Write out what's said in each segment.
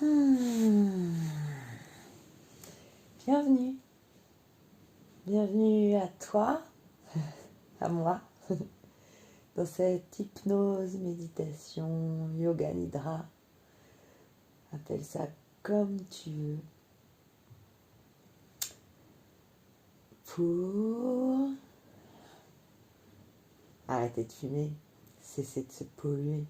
Hmm. Bienvenue. Bienvenue à toi, à moi, dans cette hypnose, méditation, yoga nidra. Appelle ça comme tu veux. Pour arrêter de fumer, cesser de se polluer.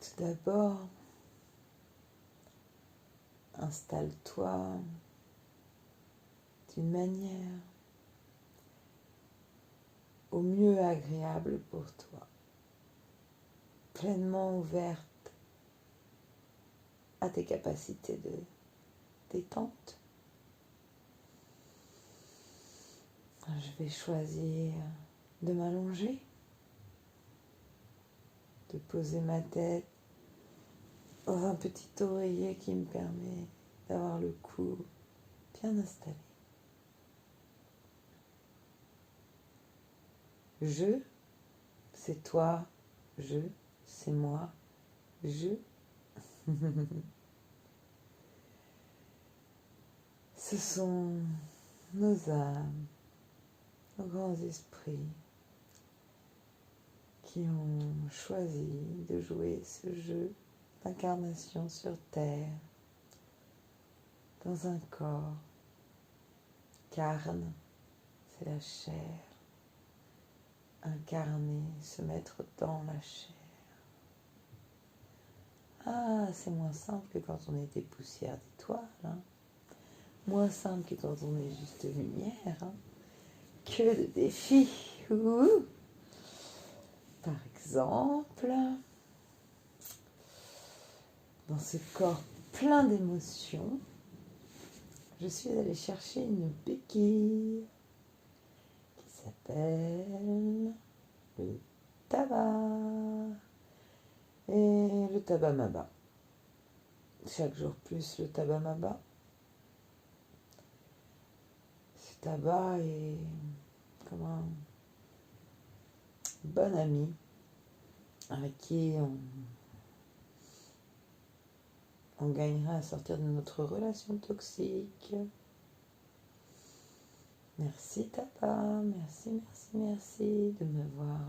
Tout d'abord, installe-toi d'une manière au mieux agréable pour toi, pleinement ouverte à tes capacités de détente. Je vais choisir de m'allonger, de poser ma tête dans un petit oreiller qui me permet d'avoir le cou bien installé. Je, c'est toi. Je, c'est moi. Je. Ce sont nos âmes, nos grands esprits qui ont choisi de jouer ce jeu d'incarnation sur Terre dans un corps. Carne, c'est la chair. Incarner, se mettre dans la chair. Ah, c'est moins simple que quand on était poussière d'étoiles. Hein. Moins simple que quand on est juste lumière. Hein. Que de défis. Ouh. Par exemple, dans ce corps plein d'émotions, je suis allée chercher une béquille qui s'appelle le tabac. Et le tabac m'abat. Chaque jour plus le tabac m'abat. Ce tabac est comme un bon ami avec qui on gagnera à sortir de notre relation toxique. Merci tabac, merci de m'avoir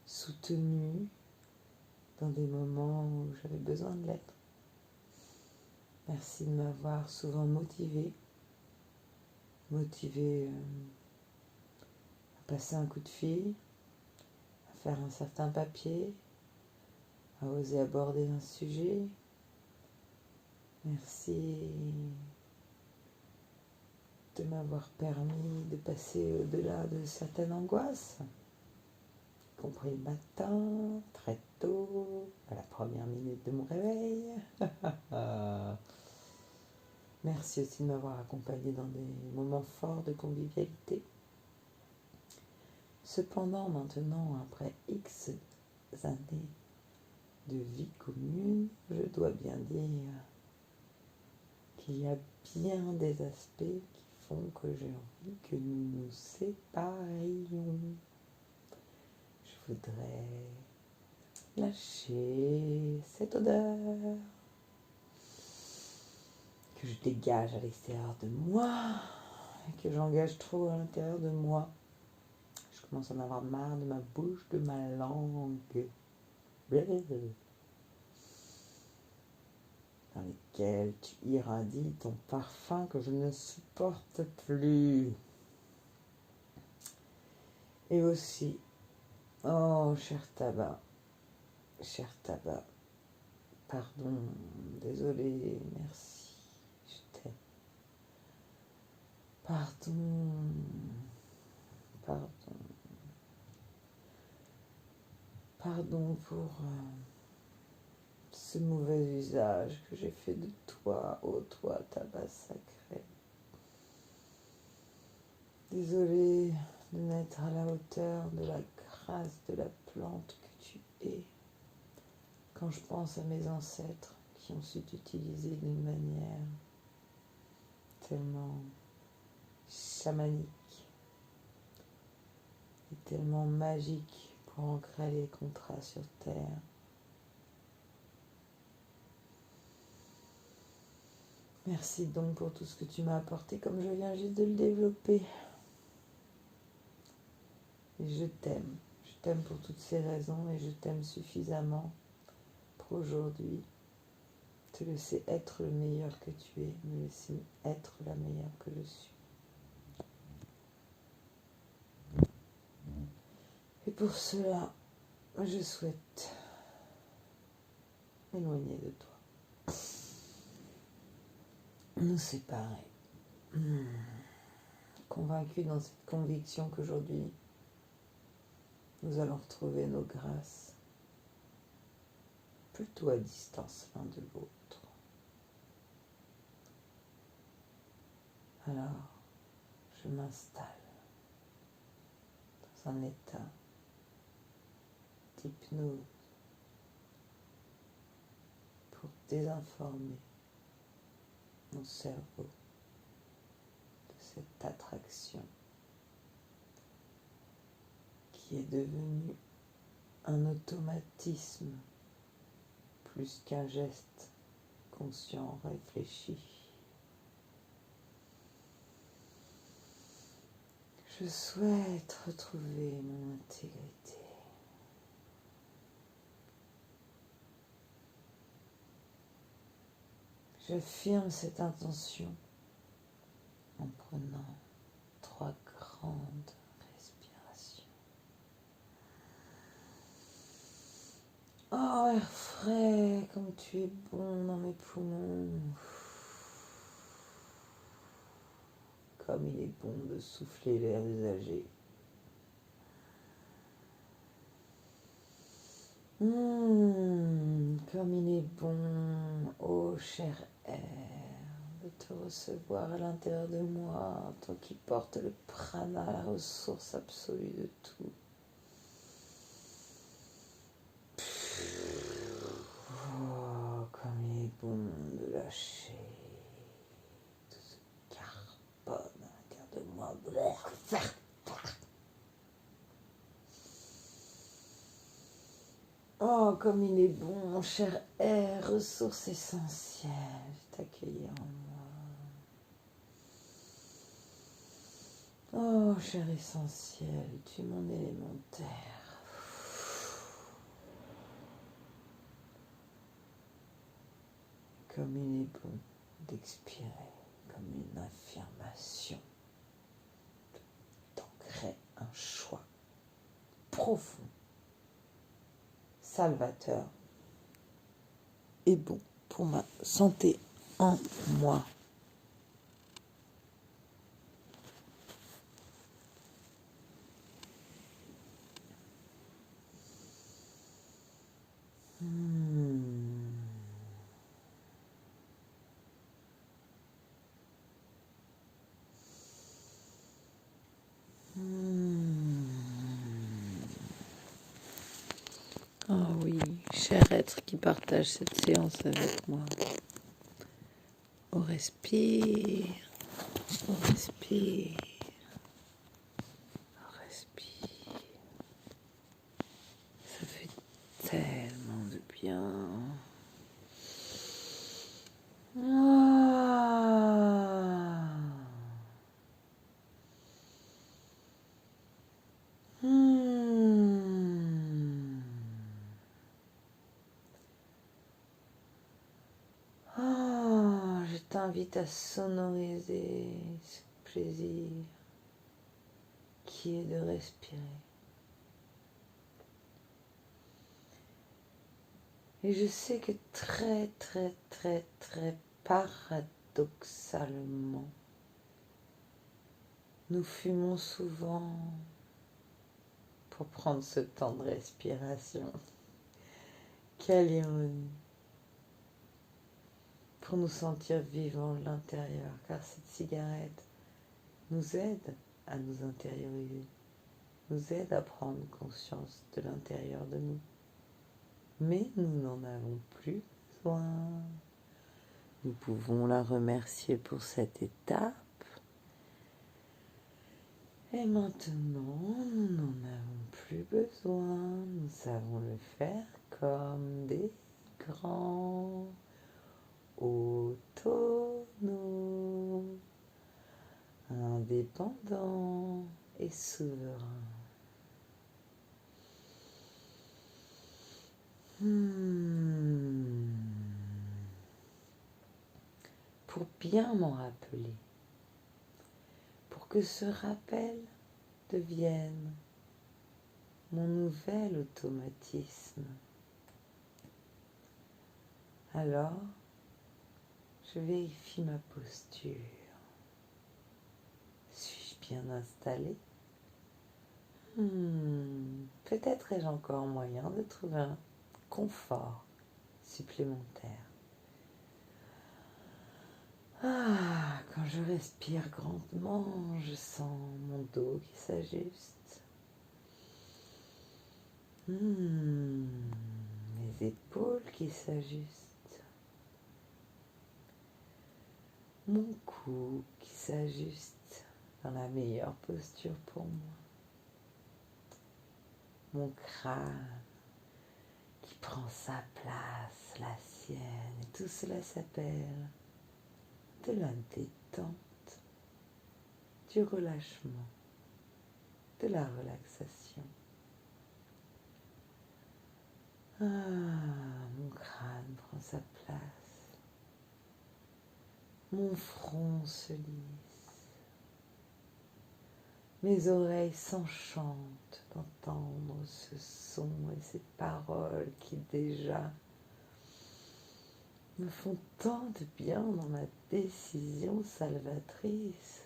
soutenu dans des moments où j'avais besoin de l'être. Merci de m'avoir souvent motivé à passer un coup de fil, à faire un certain papier, à oser aborder un sujet. Merci de m'avoir permis de passer au-delà de certaines angoisses, y compris le matin, très tôt, à la première minute de mon réveil. Merci aussi de m'avoir accompagné dans des moments forts de convivialité. Cependant, maintenant, après X années de vie commune, je dois bien dire qu'il y a bien des aspects qui font que j'ai envie que nous nous séparions. Je voudrais lâcher cette odeur que je dégage à l'extérieur de moi et que j'engage trop à l'intérieur de moi. Je commence à en avoir marre de ma bouche, de ma langue. Dans lesquelles tu irradies ton parfum que je ne supporte plus. Et aussi, oh cher tabac, pardon, désolé, merci, je t'aime. Pardon pour ce mauvais usage que j'ai fait de toi, ô toi, tabac sacré. Désolé de n'être à la hauteur de la grâce de la plante que tu es. Quand je pense à mes ancêtres qui ont su t'utiliser d'une manière tellement chamanique et tellement magique pour ancrer les contrats sur Terre. Merci donc pour tout ce que tu m'as apporté comme je viens juste de le développer. Et je t'aime. Je t'aime pour toutes ces raisons et je t'aime suffisamment pour aujourd'hui te laisser être le meilleur que tu es, me laisser être la meilleure que je suis. Et pour cela, je souhaite m'éloigner de toi, nous séparer, convaincus dans cette conviction qu'aujourd'hui, nous allons retrouver nos grâces plutôt à distance l'un de l'autre. Alors, je m'installe dans un état d'hypnose pour désinformer mon cerveau de cette attraction qui est devenue un automatisme plus qu'un geste conscient, réfléchi. Je souhaite retrouver mon intégrité. J'affirme cette intention en prenant 3 grandes respirations. Oh, air frais, comme tu es bon dans mes poumons. Comme il est bon de souffler l'air usagé. Comme il est bon, ô cher air, de te recevoir à l'intérieur de moi, toi qui portes le prana, la ressource absolue de tout. Oh, comme il est bon de lâcher tout ce carbone à l'intérieur de moi. Oh, comme il est bon, mon cher air, ressource essentielle, t'accueillir en moi. Oh, cher essentiel, tu es mon élémentaire. Comme il est bon d'expirer, comme une affirmation, d'ancrer un choix profond, salvateur et bon pour ma santé en moi. Oh oui, cher être qui partage cette séance avec moi. On respire, on respire, on respire. Ça fait tellement de bien. Je t'invite à sonoriser ce plaisir qui est de respirer. Et je sais que très paradoxalement, nous fumons souvent pour prendre ce temps de respiration. Quelle ironie! Pour nous sentir vivants de l'intérieur, car cette cigarette nous aide à nous intérioriser, nous aide à prendre conscience de l'intérieur de nous. Mais nous n'en avons plus besoin. Nous pouvons la remercier pour cette étape. Et maintenant, nous n'en avons plus besoin. Nous savons le faire comme des grands, autonomes, indépendants et souverains. Pour bien m'en rappeler, pour que ce rappel devienne mon nouvel automatisme, alors je vérifie ma posture. Suis-je bien installée? Peut-être ai-je encore moyen de trouver un confort supplémentaire. Quand je respire grandement, je sens mon dos qui s'ajuste. Mes épaules qui s'ajustent. Mon cou qui s'ajuste dans la meilleure posture pour moi. Mon crâne qui prend sa place, la sienne. Et tout cela s'appelle de la détente, du relâchement, de la relaxation. Mon crâne prend sa place. Mon front se lisse. Mes oreilles s'enchantent d'entendre ce son et ces paroles qui déjà me font tant de bien dans ma décision salvatrice.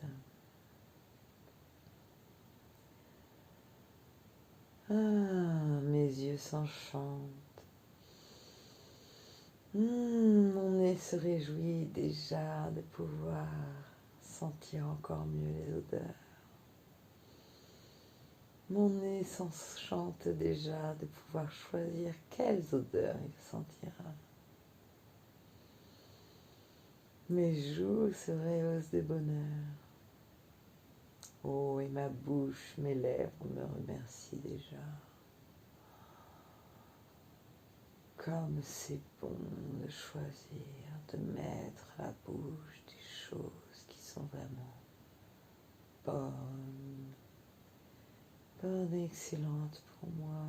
Mes yeux s'enchantent. Mon nez se réjouit déjà de pouvoir sentir encore mieux les odeurs. Mon nez s'enchante déjà de pouvoir choisir quelles odeurs il sentira. Mes joues se rehaussent de bonheur. Oh, et ma bouche, mes lèvres me remercient déjà. Comme c'est bon de choisir, de mettre à la bouche des choses qui sont vraiment bonnes et excellentes pour moi.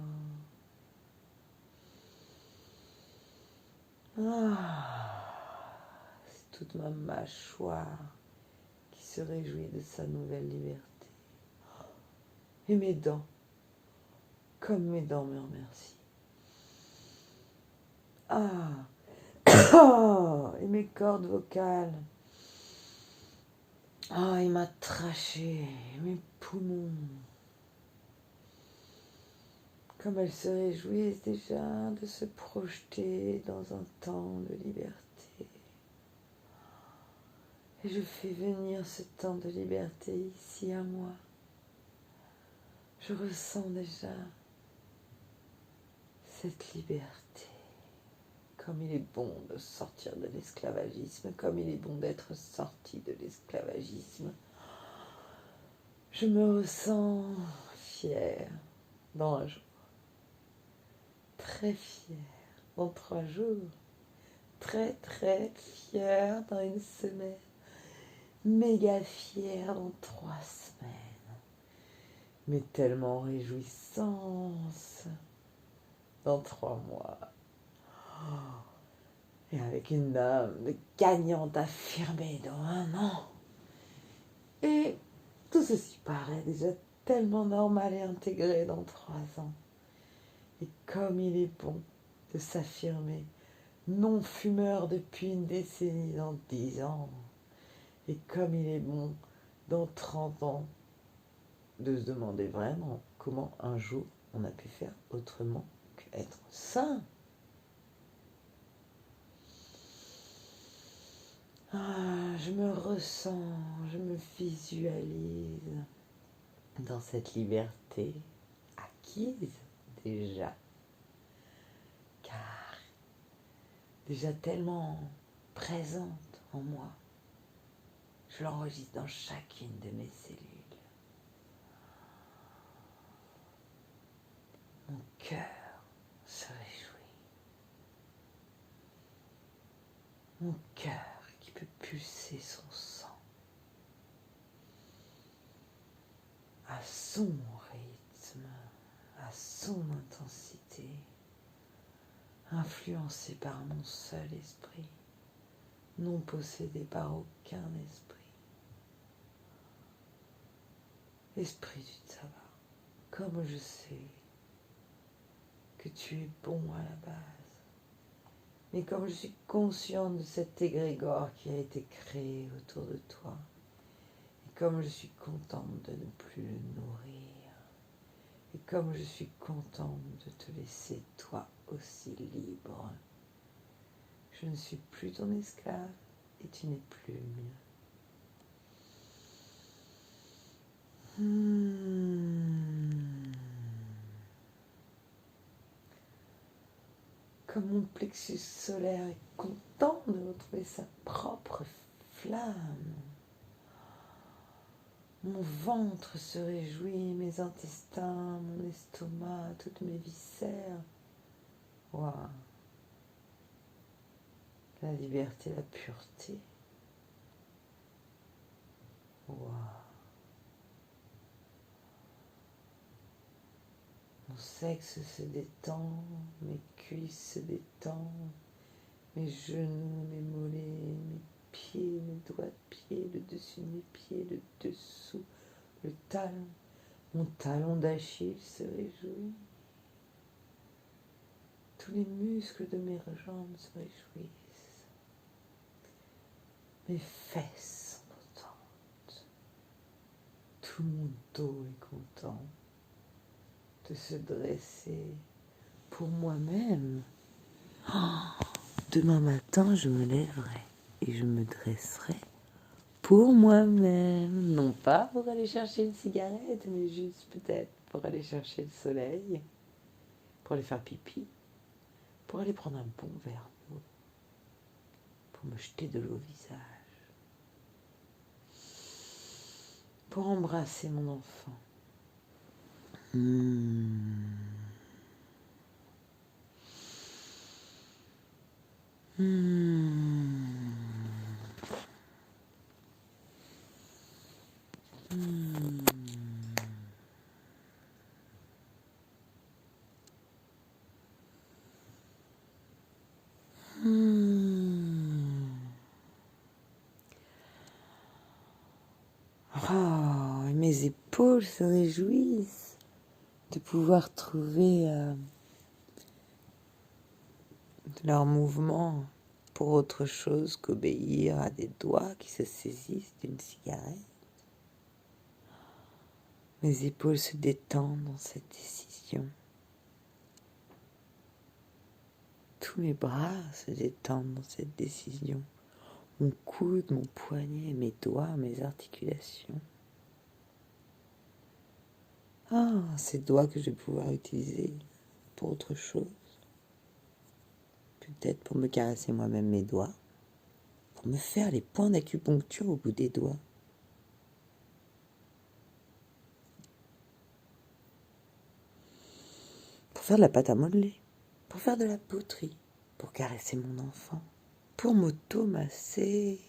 C'est toute ma mâchoire qui se réjouit de sa nouvelle liberté. Et mes dents, comme mes dents me remercient. Et mes cordes vocales. Et ma trachée, mes poumons. Comme elles se réjouissent déjà de se projeter dans un temps de liberté. Et je fais venir ce temps de liberté ici à moi. Je ressens déjà cette liberté. Comme il est bon de sortir de l'esclavagisme, comme il est bon d'être sorti de l'esclavagisme. Je me ressens fière dans un jour, très fière dans 3 jours, très très fière dans une semaine, méga fière dans 3 semaines, mais tellement en réjouissance dans 3 mois. Et avec une âme de gagnante affirmée dans 1 an. Et tout ceci paraît déjà tellement normal et intégré dans 3 ans. Et comme il est bon de s'affirmer non-fumeur depuis une décennie dans 10 ans. Et comme il est bon dans 30 ans de se demander vraiment comment un jour on a pu faire autrement qu'être sain. Je me ressens, je me visualise dans cette liberté acquise déjà, car déjà tellement présente en moi. Je l'enregistre dans chacune de mes cellules. mon cœur qui peut pulser son sang à son rythme, à son intensité, influencé par mon seul esprit, non possédé par aucun esprit. Esprit du tabac, comme je sais que tu es bon à la base, mais comme je suis consciente de cet égrégore qui a été créé autour de toi, et comme je suis contente de ne plus le nourrir, et comme je suis contente de te laisser toi aussi libre, je ne suis plus ton esclave et tu n'es plus le mien. Comme mon plexus solaire est content de retrouver sa propre flamme. Mon ventre se réjouit, mes intestins, mon estomac, toutes mes viscères. Waouh! La liberté, la pureté. Waouh! Mon sexe se détend, mes cuisses se détendent, mes genoux, mes mollets, mes pieds, mes doigts de pied, le dessus de mes pieds, le dessous, le talon. Mon talon d'Achille se réjouit. Tous les muscles de mes jambes se réjouissent. Mes fesses sont contentes. Tout mon dos est content de se dresser pour moi-même. Demain matin, je me lèverai et je me dresserai pour moi-même. Non pas pour aller chercher une cigarette, mais juste peut-être pour aller chercher le soleil, pour aller faire pipi, pour aller prendre un bon verre d'eau, pour me jeter de l'eau au visage, pour embrasser mon enfant. Oh, et mes épaules se réjouissent de pouvoir trouver de leur mouvement pour autre chose qu'obéir à des doigts qui se saisissent d'une cigarette. Mes épaules se détendent dans cette décision. Tous mes bras se détendent dans cette décision. Mon coude, mon poignet, mes doigts, mes articulations. Ah, ces doigts que je vais pouvoir utiliser pour autre chose. Peut-être pour me caresser moi-même mes doigts. Pour me faire les points d'acupuncture au bout des doigts. Pour faire de la pâte à modeler. Pour faire de la poterie. Pour caresser mon enfant. Pour m'auto-masser.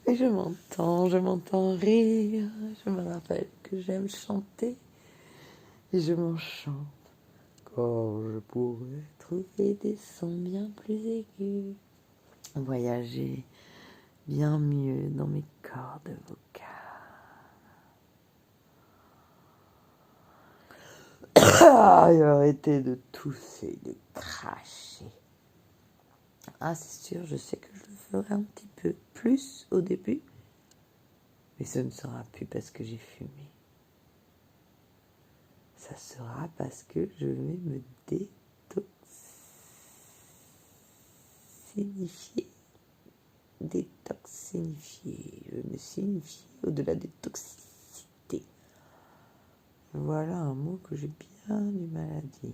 Et je m'entends rire, je me rappelle que j'aime chanter et je m'en chante. Quand je pourrais trouver des sons bien plus aigus, voyager bien mieux dans mes cordes vocales. Et arrêter de tousser, de cracher. Ah, c'est sûr, je sais que je le ferai un petit peu plus au début, mais ce ne sera plus parce que j'ai fumé. Ça sera parce que je vais me détoxinifier. Je vais me signifier au-delà des toxicités. Voilà un mot que j'ai bien bien du mal à dire.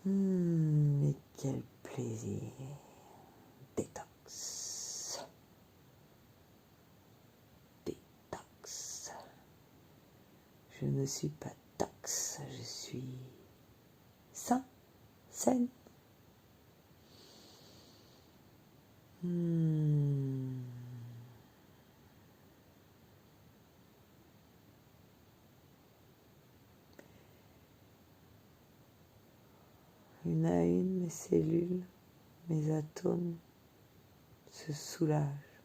Mais quel plaisir. Détox. Détox. Je ne suis pas tox, je suis sain, saine. Une à une, mes cellules, mes atomes se soulagent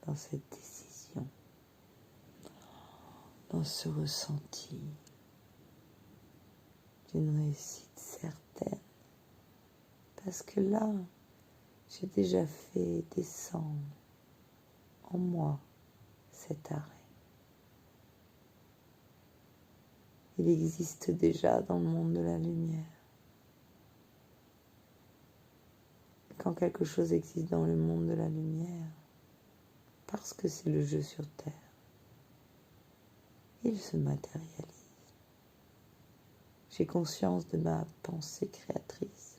dans cette décision, dans ce ressenti d'une réussite certaine. Parce que là, j'ai déjà fait descendre en moi cet arrêt. Il existe déjà dans le monde de la lumière. Quand quelque chose existe dans le monde de la lumière, parce que c'est le jeu sur Terre, il se matérialise. J'ai conscience de ma pensée créatrice.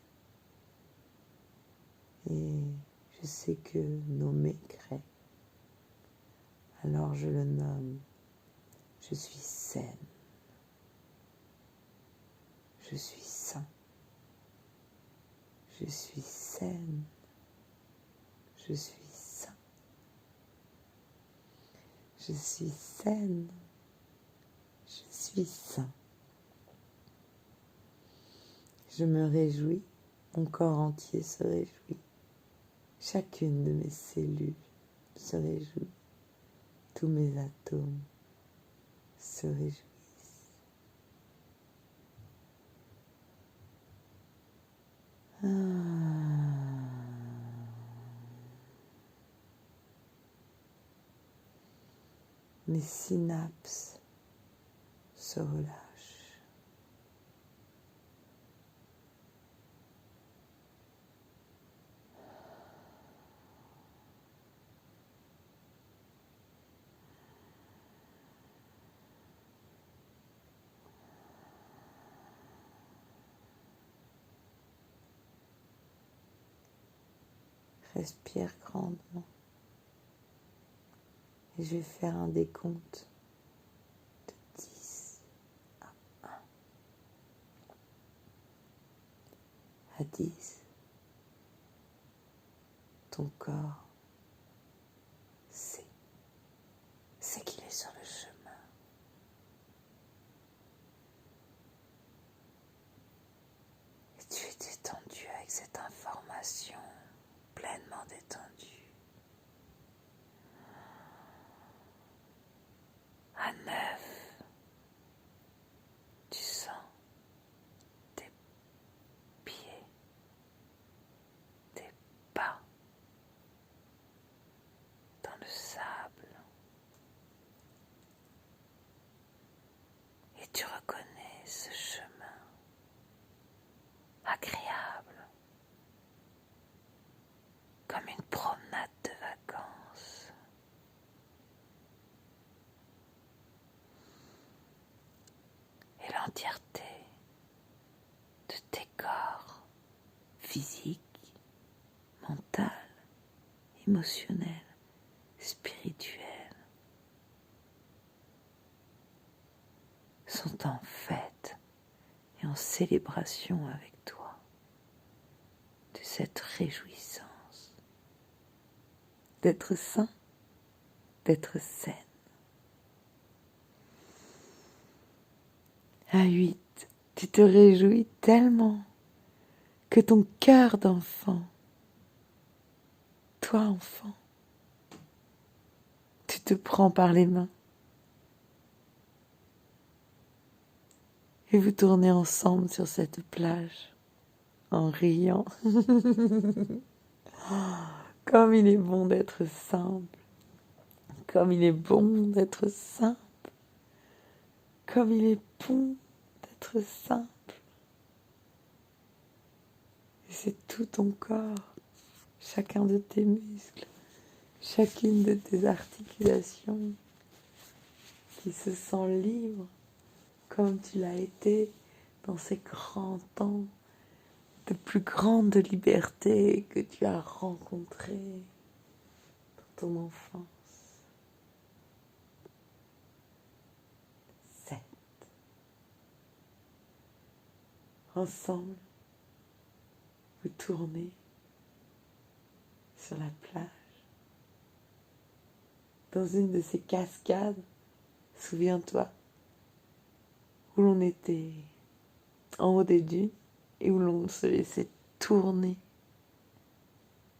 Et je sais que nommer crée. Alors je le nomme. Je suis saine. Je suis sain. Je suis saine. Je suis sain. Je suis saine. Je suis sain. Je me réjouis. Mon corps entier se réjouit. Chacune de mes cellules se réjouit. Tous mes atomes se réjouissent. Mes synapses se relâchent. Respire grandement. Et je vais faire un décompte de 10 à 1. À 10, ton corps sait qu'il est sur le chemin. Et tu es détendu avec cette information, pleinement détendu. À 9, tu sens tes pieds, tes pas dans le sable. Et tu reconnais ce chemin agréable, comme une promenade de vacances. Et l'entièreté de tes corps physiques, mental, émotionnel, spirituel sont en fête et en célébration avec toi de cette réjouissance d'être sain, d'être saine. À 8, tu te réjouis tellement que ton cœur d'enfant, toi enfant, tu te prends par les mains et vous tournez ensemble sur cette plage en riant. Comme il est bon d'être simple, comme il est bon d'être simple, comme il est bon d'être simple. Et c'est tout ton corps, chacun de tes muscles, chacune de tes articulations qui se sent libre comme tu l'as été dans ces grands temps de plus grande liberté que tu as rencontrés dans ton enfance. 7. Ensemble, vous tournez sur la plage, dans une de ces cascades, souviens-toi, où l'on était en haut des dunes et où l'on se laissait tourner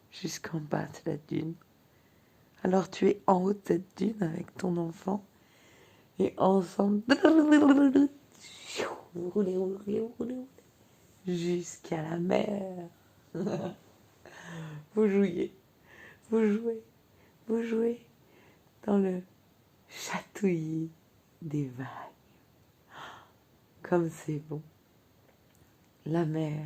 jusqu'en bas de la dune. Alors tu es en haut de cette dune avec ton enfant et ensemble, vous roulez, jusqu'à la mer. Vous jouez dans le chatouillis des vagues. Comme c'est bon. La mer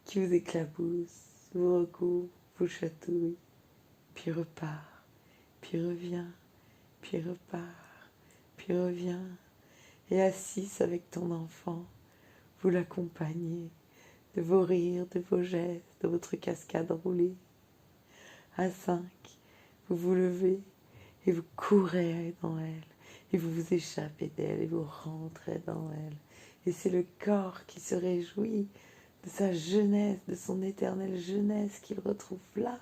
qui vous éclabousse, vous recouvre, vous chatouille, puis repart, puis revient, puis repart, puis revient. Et assise avec ton enfant, vous l'accompagnez de vos rires, de vos gestes, de votre cascade roulée. À 5, vous vous levez et vous courez dans elle, et vous vous échappez d'elle, et vous rentrez dans elle. Et c'est le corps qui se réjouit de sa jeunesse, de son éternelle jeunesse qu'il retrouve là,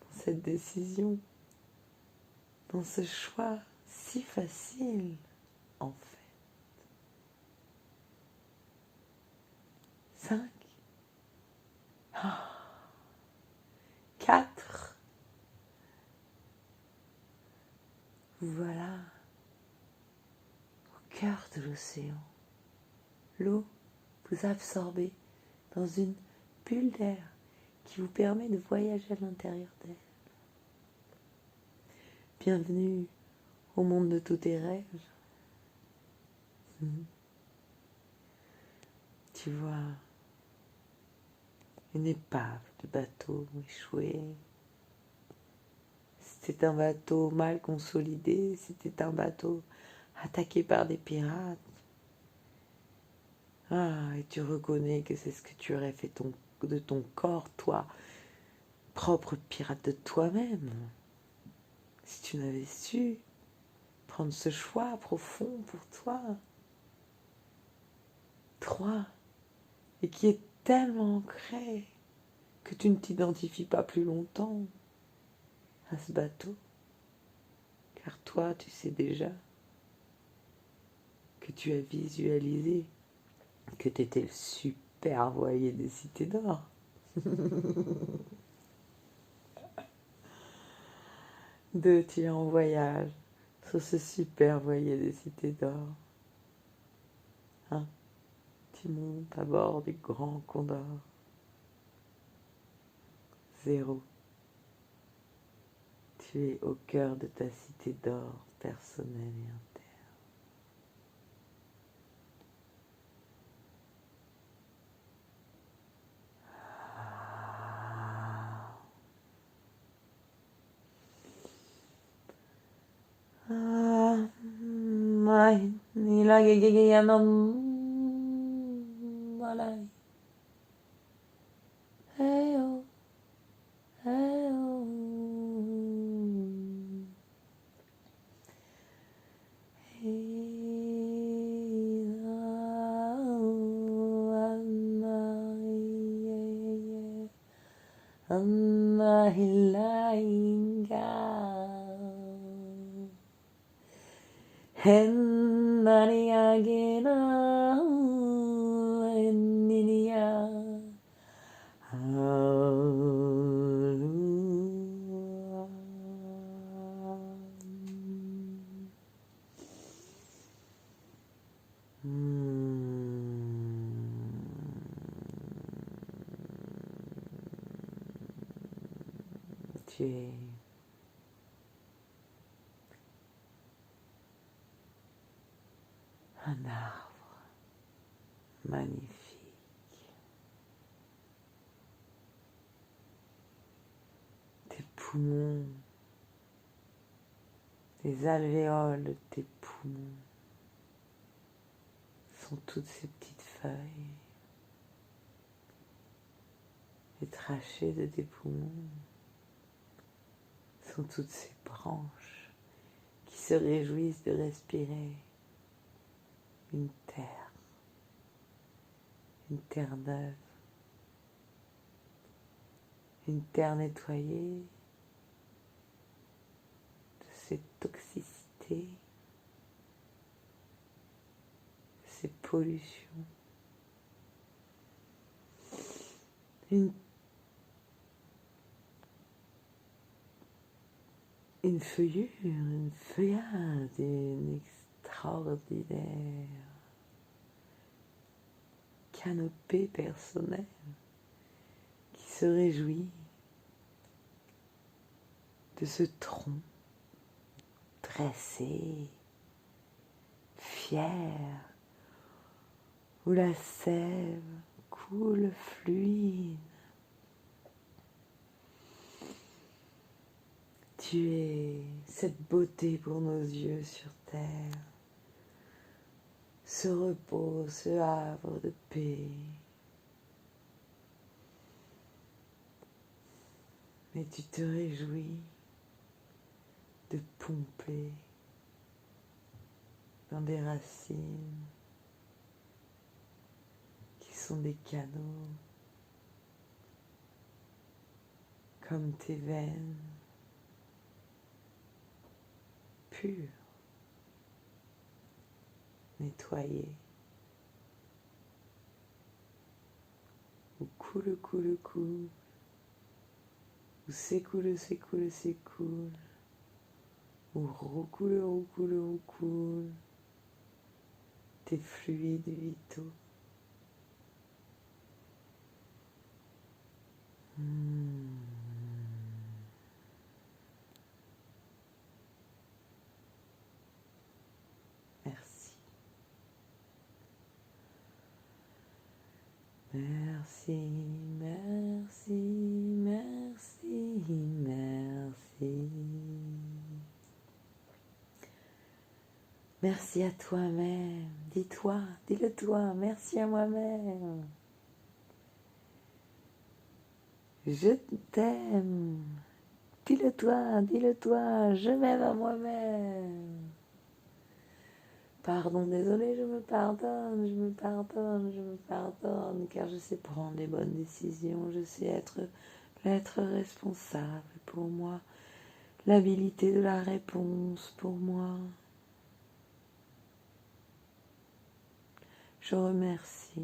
dans cette décision, dans ce choix si facile, en fait. 5, 4, voilà, au cœur de l'océan. L'eau vous absorbez dans une bulle d'air qui vous permet de voyager à l'intérieur d'elle. Bienvenue au monde de tous tes rêves. Tu vois une épave de bateau échoué. C'était un bateau mal consolidé, c'était un bateau attaqué par des pirates. Ah, et tu reconnais que c'est ce que tu aurais fait de ton corps, toi, propre pirate de toi-même. Si tu n'avais su prendre ce choix profond pour toi. 3. Et qui est tellement ancré que tu ne t'identifies pas plus longtemps à ce bateau. Car toi, tu sais déjà que tu as visualisé que tu étais le super voilier des cités d'or. 2. Tu es en voyage sur ce super voilier des cités d'or. 1. Tu montes à bord du grand Condor. 0. Tu es au cœur de ta cité d'or personnelle et interne. Tu es un arbre magnifique. Tes poumons Les alvéoles de tes poumons sont toutes ces petites feuilles. Les trachées de tes poumons sont toutes ces branches qui se réjouissent de respirer une terre neuve, une terre nettoyée de ces toxicités, de ces pollutions, une feuillure, une feuillade, une extraordinaire canopée personnelle qui se réjouit de ce tronc dressé, fier, où la sève coule fluide. Tu es cette beauté pour nos yeux sur terre, ce repos, ce havre de paix. Mais tu te réjouis de pomper dans des racines qui sont des canaux, comme tes veines pures, nettoyées, où coule, où s'écoule, où recoule, tes fluides vitaux. Merci. Merci, merci, merci, merci. Merci à toi-même. Dis-le toi, merci à moi-même. Je t'aime. Dis-le toi, je m'aime à moi-même. Pardon, désolé, je me pardonne, car je sais prendre les bonnes décisions, je sais être l'être responsable pour moi, l'habilité de la réponse pour moi. Je me remercie.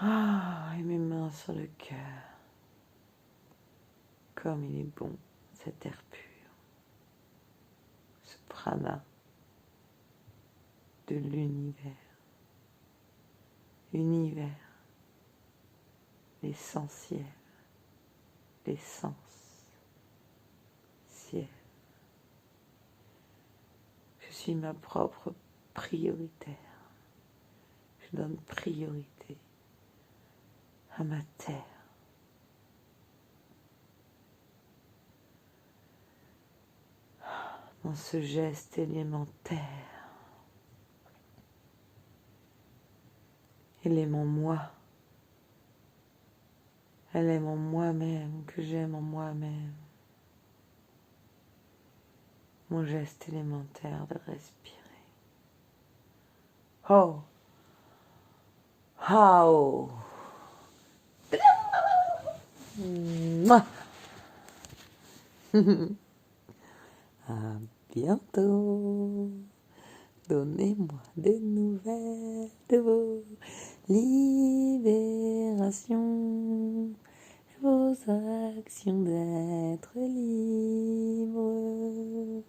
Ah, et mes mains sur le cœur. Comme il est bon, cet air pur, ce prana de l'univers. Univers, l'essentiel, l'essence, ciel. Je suis ma propre prioritaire. Je donne priorité à ma terre. Dans ce geste élémentaire, élément moi, elle aime en moi-même, que j'aime en moi-même. Mon geste élémentaire de respirer. Oh! How! Mouah. À bientôt. Donnez-moi des nouvelles de vos libérations, vos actions d'être libre.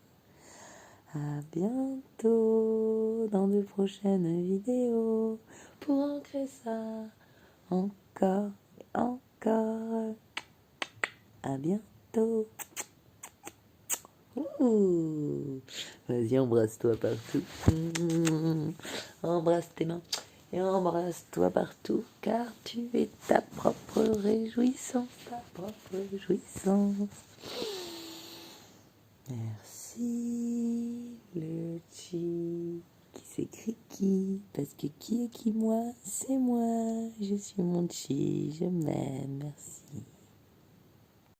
À bientôt dans de prochaines vidéos pour ancrer ça encore et encore. À bientôt. Ouh. Vas-y, embrasse-toi partout. Embrasse tes mains et embrasse-toi partout, car tu es ta propre réjouissance, ta propre réjouissance. Merci, le chi qui s'écrit qui, parce que qui est qui moi, c'est moi, je suis mon chi, je m'aime, merci.